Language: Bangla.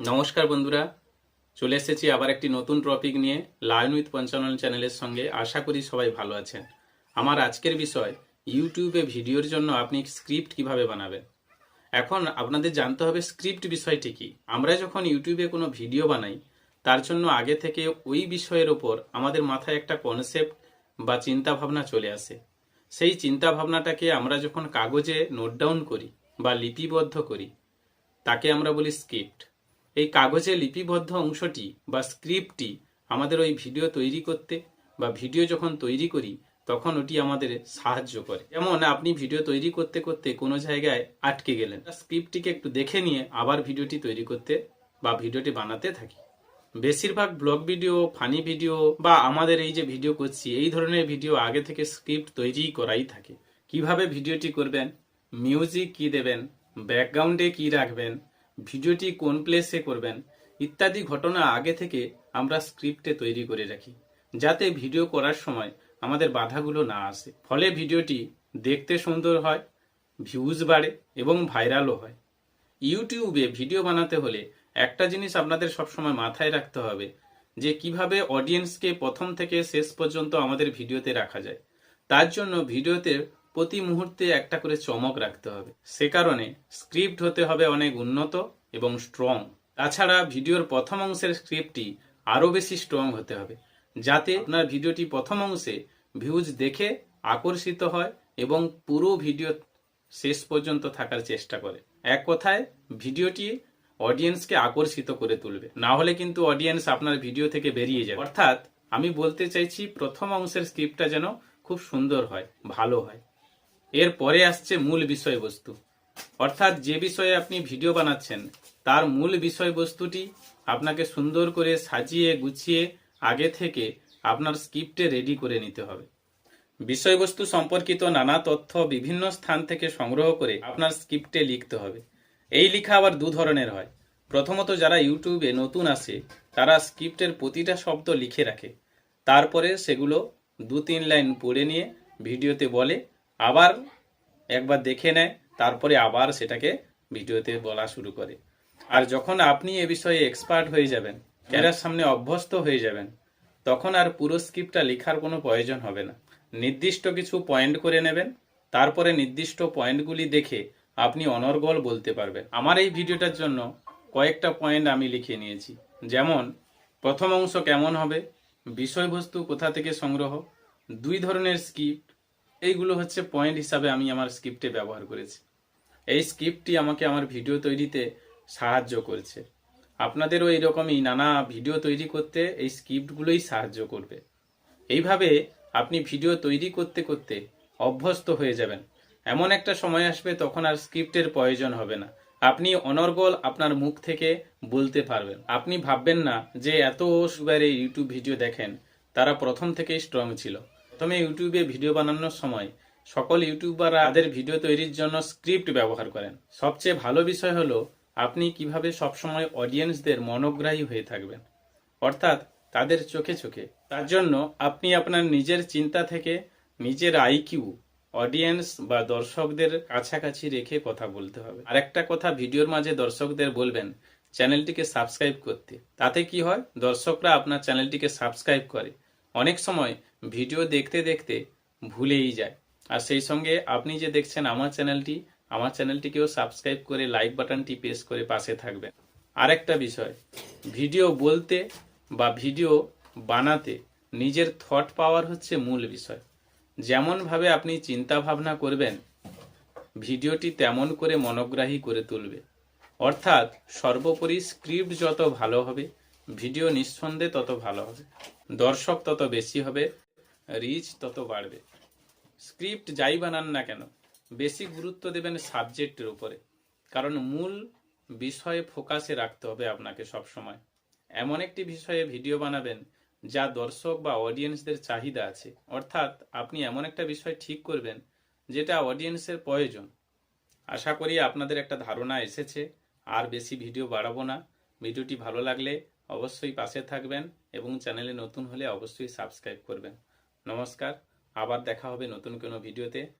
নমস্কার বন্ধুরা, চলে এসেছি আবার একটি নতুন টপিক নিয়ে লার্ন উইথ পঞ্চানন চ্যানেলের সঙ্গে। আশা করি সবাই ভালো আছেন। আমার আজকের বিষয় ইউটিউবে ভিডিওর জন্য আপনি স্ক্রিপ্ট কিভাবে বানাবেন। এখন আপনাদের জানতে হবে স্ক্রিপ্ট বিষয়টি কি। আমরা যখন ইউটিউবে কোনো ভিডিও বানাই তার জন্য আগে থেকে ওই বিষয়ের ওপর আমাদের মাথায় একটা কনসেপ্ট বা চিন্তা ভাবনা চলে আসে। সেই চিন্তা ভাবনাটাকে আমরা যখন কাগজে নোট ডাউন করি বা লিপিবদ্ধ করি তাকে আমরা বলি স্ক্রিপ্ট। এই কাগজে লিপিবদ্ধ অংশটি বা স্ক্রিপ্টটি আমাদের ওই ভিডিও তৈরি করতে বা ভিডিও যখন তৈরি করি তখন ওটি আমাদের সাহায্য করে। যেমন আপনি ভিডিও তৈরি করতে করতে কোনো জায়গায় আটকে গেলেন, স্ক্রিপ্টটিকে একটু দেখে নিয়ে আবার ভিডিওটি তৈরি করতে বা ভিডিওটি বানাতে থাকি। বেশিরভাগ ব্লগ ভিডিও, ফানি ভিডিও বা আমাদের এই যে ভিডিও করছি এই ধরনের ভিডিও আগে থেকে স্ক্রিপ্ট তৈরি করাই থাকে। কিভাবে ভিডিওটি করবেন, মিউজিক কি দেবেন, ব্যাকগ্রাউন্ডে কি রাখবেন, ভিডিওটি কোন প্লেসে করবেন ইত্যাদি ঘটনা আগে থেকে আমরা স্ক্রিপ্টে তৈরি করে রাখি, যাতে ভিডিও করার সময় আমাদের বাধাগুলো না আসে। ফলে ভিডিওটি দেখতে সুন্দর হয়, ভিউজ বাড়ে এবং ভাইরালও হয়। ইউটিউবে ভিডিও বানাতে হলে একটা জিনিস আপনাদের সবসময় মাথায় রাখতে হবে, যে কিভাবে অডিয়েন্সকে প্রথম থেকে শেষ পর্যন্ত আমাদের ভিডিওতে রাখা যায়। তার জন্য ভিডিওতে প্রতি মুহূর্তে একটা করে চমক রাখতে হবে। সে কারণে স্ক্রিপ্ট হতে হবে অনেক উন্নত এবং স্ট্রং। তাছাড়া ভিডিওর প্রথম অংশের স্ক্রিপ্টটি আরও বেশি স্ট্রং হতে হবে, যাতে আপনার ভিডিওটি প্রথম অংশে ভিউজ দেখে আকর্ষিত হয় এবং পুরো ভিডিও শেষ পর্যন্ত থাকার চেষ্টা করে। এক কথায় ভিডিওটি অডিয়েন্সকে আকর্ষিত করে তুলবে, না হলে কিন্তু অডিয়েন্স আপনার ভিডিও থেকে বেরিয়ে যাবে। অর্থাৎ আমি বলতে চাইছি প্রথম অংশের স্ক্রিপ্টটা যেন খুব সুন্দর হয়, ভালো হয়। এর পরে আসছে মূল বিষয়বস্তু, অর্থাৎ যে বিষয়ে আপনি ভিডিও বানাচ্ছেন তার মূল বিষয়বস্তুটি আপনাকে সুন্দর করে সাজিয়ে গুছিয়ে আগে থেকে আপনার স্ক্রিপ্টে রেডি করে নিতে হবে। বিষয়বস্তু সম্পর্কিত নানা তথ্য বিভিন্ন স্থান থেকে সংগ্রহ করে আপনার স্ক্রিপ্টে লিখতে হবে। এই লেখা আবার দু ধরনের হয়। প্রথমত, যারা ইউটিউবে নতুন আসে তারা স্ক্রিপ্টের প্রতিটা শব্দ লিখে রাখে, তারপরে সেগুলো 2-3 লাইন পড়ে নিয়ে ভিডিওতে বলে, আবার একবার দেখে নেয়, তারপরে আবার সেটাকে ভিডিওতে বলা শুরু করে। আর যখন আপনি এ বিষয়ে এক্সপার্ট হয়ে যাবেন, ক্যামেরার সামনে অভ্যস্ত হয়ে যাবেন, তখন আর পুরো স্ক্রিপ্টটা লেখার কোনো প্রয়োজন হবে না। নির্দিষ্ট কিছু পয়েন্ট করে নেবেন, তারপরে নির্দিষ্ট পয়েন্টগুলি দেখে আপনি অনর্গল বলতে পারবেন। আমার এই ভিডিওটার জন্য কয়েকটা পয়েন্ট আমি লিখে নিয়েছি। যেমন, প্রথম অংশ কেমন হবে, বিষয়বস্তু কোথা থেকে সংগ্রহ, 2 ধরনের স্ক্রিপ্ট, এইগুলো হচ্ছে পয়েন্ট হিসাবে আমি আমার স্ক্রিপ্টে ব্যবহার করেছি। এই স্ক্রিপ্টটি আমাকে আমার ভিডিও তৈরিতে সাহায্য করেছে। আপনাদেরও এইরকমই নানা ভিডিও তৈরি করতে এই স্ক্রিপ্টগুলোই সাহায্য করবে। এইভাবে আপনি ভিডিও তৈরি করতে করতে অভ্যস্ত হয়ে যাবেন। এমন একটা সময় আসবে তখন আর স্ক্রিপ্টের প্রয়োজন হবে না, আপনি অনর্গল আপনার মুখ থেকে বলতে পারবেন। আপনি ভাববেন না যে এত সুবারে ইউটিউব ভিডিও দেখেন তারা প্রথম থেকেই স্ট্রং ছিল। প্রথমে ইউটিউবে ভিডিও বানানোর সময় সকল ইউটিউবাররা তাদের ভিডিও তৈরির জন্য স্ক্রিপ্ট ব্যবহার করেন। সবচেয়ে ভালো বিষয় হলো আপনি কিভাবে সবসময় অডিয়েন্সদের মনোগ্রাহী হয়ে থাকবেন, অর্থাৎ তাদের চোখে চোখে। তার জন্য আপনি আপনার নিজের চিন্তা থেকে নিজের আইকিউ অডিয়েন্স বা দর্শকদের কাছাকাছি রেখে কথা বলতে হবে। আরেকটা কথা ভিডিওর মাঝে দর্শকদের বলবেন চ্যানেলটিকে সাবস্ক্রাইব করতে। তাতে কি হয়, দর্শকরা আপনার চ্যানেলটিকে সাবস্ক্রাইব করে। অনেক সময় ভিডিও দেখতে দেখতে ভুলেই যায়। আর সেই সঙ্গে আপনি যে দেখছেন আমার চ্যানেলটিকেও সাবস্ক্রাইব করে লাইক বাটনটি প্রেস করে পাশে থাকবেন। আরেকটা বিষয়, ভিডিও বলতে বা ভিডিও বানাতে নিজের থট পাওয়ার হচ্ছে মূল বিষয়। যেমনভাবে আপনি চিন্তা ভাবনা করবেন ভিডিওটি তেমন করে মনোগ্রাহী করে তুলবে। অর্থাৎ সর্বোপরি স্ক্রিপ্ট যত ভালো হবে ভিডিও নিঃসন্দেহে তত ভালো হবে, দর্শক তত বেশি হবে, রিচ তত বাড়বে। স্ক্রিপ্ট যাই বানান না কেন বেশি গুরুত্ব দেবেন সাবজেক্টের উপরে, কারণ মূল বিষয়ে ফোকাসে রাখতে হবে আপনাকে সব সময়। এমন একটি বিষয়ে ভিডিও বানাবেন যা দর্শক বা অডিয়েন্সদের চাহিদা আছে, অর্থাৎ আপনি এমন একটা বিষয় ঠিক করবেন যেটা অডিয়েন্সের প্রয়োজন। আশা করি আপনাদের একটা ধারণা এসেছে। আর বেশি ভিডিও বাড়াবো না। ভিডিওটি ভালো লাগলে অবশ্যই পাশে থাকবেন এবং চ্যানেলে নতুন হলে অবশ্যই সাবস্ক্রাইব করবেন। নমস্কার, আবার দেখা হবে নতুন কোনো ভিডিওতে।